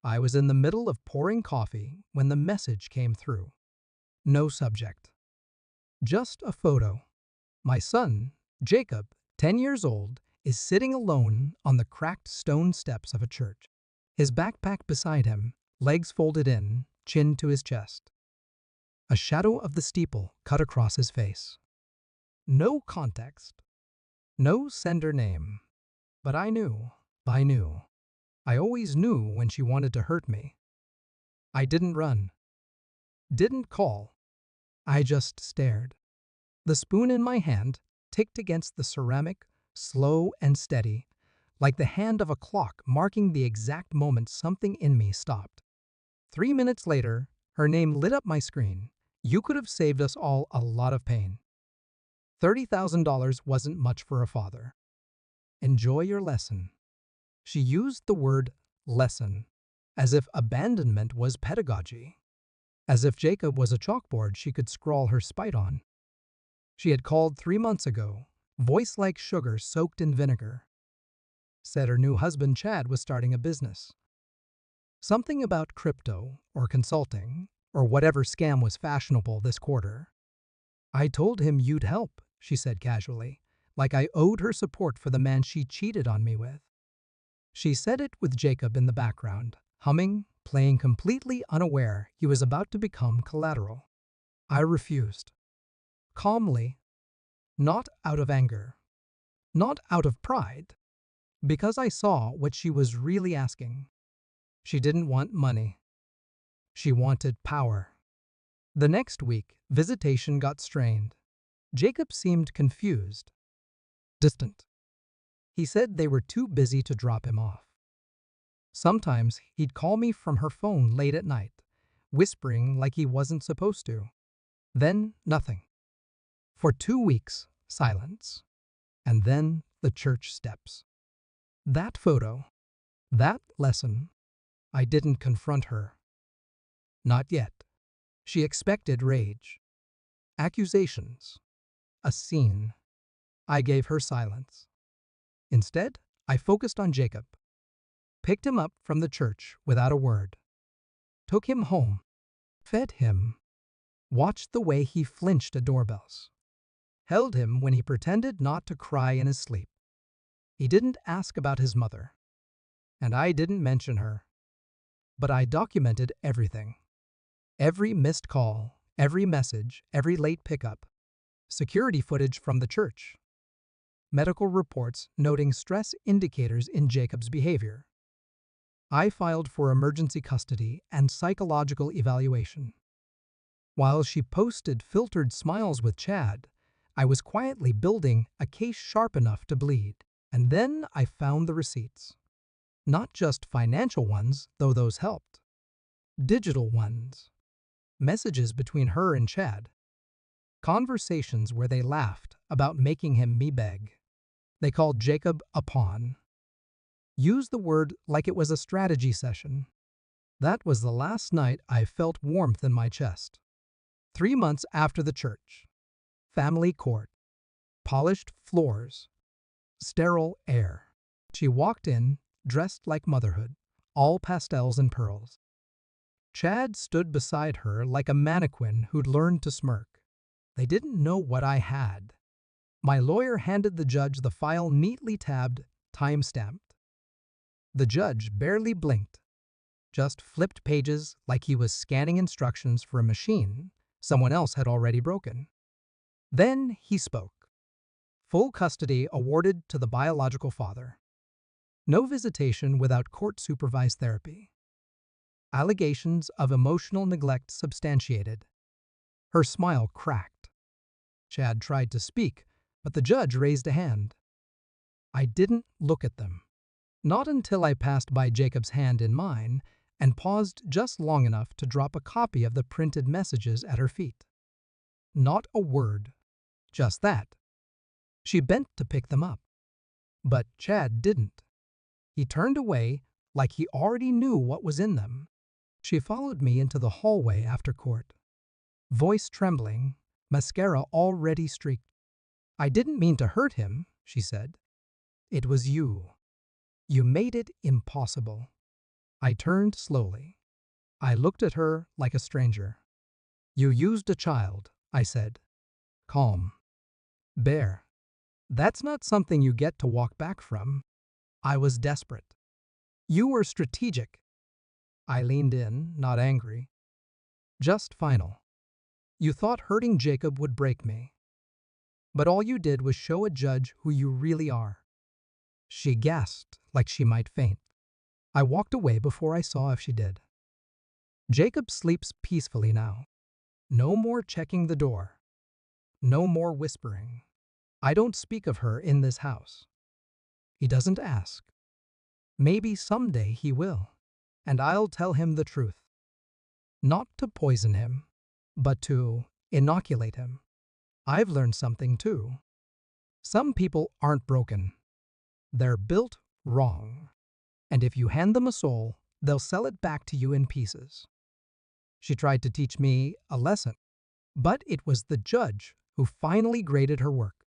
I was in the middle of pouring coffee when the message came through. No subject. Just a photo. My son, Jacob, 10 years old, is sitting alone on the cracked stone steps of a church. His backpack beside him, legs folded in, chin to his chest. A shadow of the steeple cut across his face. No context. No sender name. But I knew. I knew. I always knew when she wanted to hurt me. I didn't run. Didn't call. I just stared. The spoon in my hand ticked against the ceramic, slow and steady, like the hand of a clock marking the exact moment something in me stopped. 3 minutes later, her name lit up my screen. You could have saved us all a lot of pain. $30,000 wasn't much for a father. Enjoy your lesson. She used the word lesson, as if abandonment was pedagogy, as if Jacob was a chalkboard she could scrawl her spite on. She had called 3 months ago, voice like sugar soaked in vinegar. Said her new husband Chad was starting a business. Something about crypto or consulting or whatever scam was fashionable this quarter. I told him you'd help, she said casually, like I owed her support for the man she cheated on me with. She said it with Jacob in the background, humming, playing completely unaware he was about to become collateral. I refused. Calmly, not out of anger, not out of pride, because I saw what she was really asking. She didn't want money. She wanted power. The next week, visitation got strained. Jacob seemed confused, distant. He said they were too busy to drop him off. Sometimes he'd call me from her phone late at night, whispering like he wasn't supposed to. Then nothing. For 2 weeks, silence. And then the church steps. That photo, that lesson, I didn't confront her. Not yet. She expected rage, accusations, a scene. I gave her silence. Instead, I focused on Jacob. Picked him up from the church without a word. Took him home. Fed him. Watched the way he flinched at doorbells. Held him when he pretended not to cry in his sleep. He didn't ask about his mother. And I didn't mention her. But I documented everything. Every missed call, every message, every late pickup. Security footage from the church. Medical reports noting stress indicators in Jacob's behavior. I filed for emergency custody and psychological evaluation. While she posted filtered smiles with Chad, I was quietly building a case sharp enough to bleed. And then I found the receipts. Not just financial ones, though those helped. Digital ones. Messages between her and Chad. Conversations where they laughed about making him me beg. They called Jacob a pawn. Used the word like it was a strategy session. That was the last night I felt warmth in my chest. 3 months after the church. Family court. Polished floors. Sterile air. She walked in, dressed like motherhood, all pastels and pearls. Chad stood beside her like a mannequin who'd learned to smirk. They didn't know what I had. My lawyer handed the judge the file neatly tabbed, time-stamped. The judge barely blinked, just flipped pages like he was scanning instructions for a machine someone else had already broken. Then he spoke. Full custody awarded to the biological father. No visitation without court-supervised therapy. Allegations of emotional neglect substantiated. Her smile cracked. Chad tried to speak, but the judge raised a hand. I didn't look at them. Not until I passed by Jacob's hand in mine and paused just long enough to drop a copy of the printed messages at her feet. Not a word. Just that. She bent to pick them up. But Chad didn't. He turned away like he already knew what was in them. She followed me into the hallway after court. Voice trembling, mascara already streaked. I didn't mean to hurt him, she said. It was you. You made it impossible. I turned slowly. I looked at her like a stranger. You used a child, I said. Calm. Bear. That's not something you get to walk back from. I was desperate. You were strategic. I leaned in, not angry. Just final. You thought hurting Jacob would break me. But all you did was show a judge who you really are. She gasped like she might faint. I walked away before I saw if she did. Jacob sleeps peacefully now. No more checking the door. No more whispering. I don't speak of her in this house. He doesn't ask. Maybe someday he will, and I'll tell him the truth. Not to poison him, but to inoculate him. I've learned something too. Some people aren't broken. They're built wrong. And if you hand them a soul, they'll sell it back to you in pieces. She tried to teach me a lesson, but it was the judge who finally graded her work.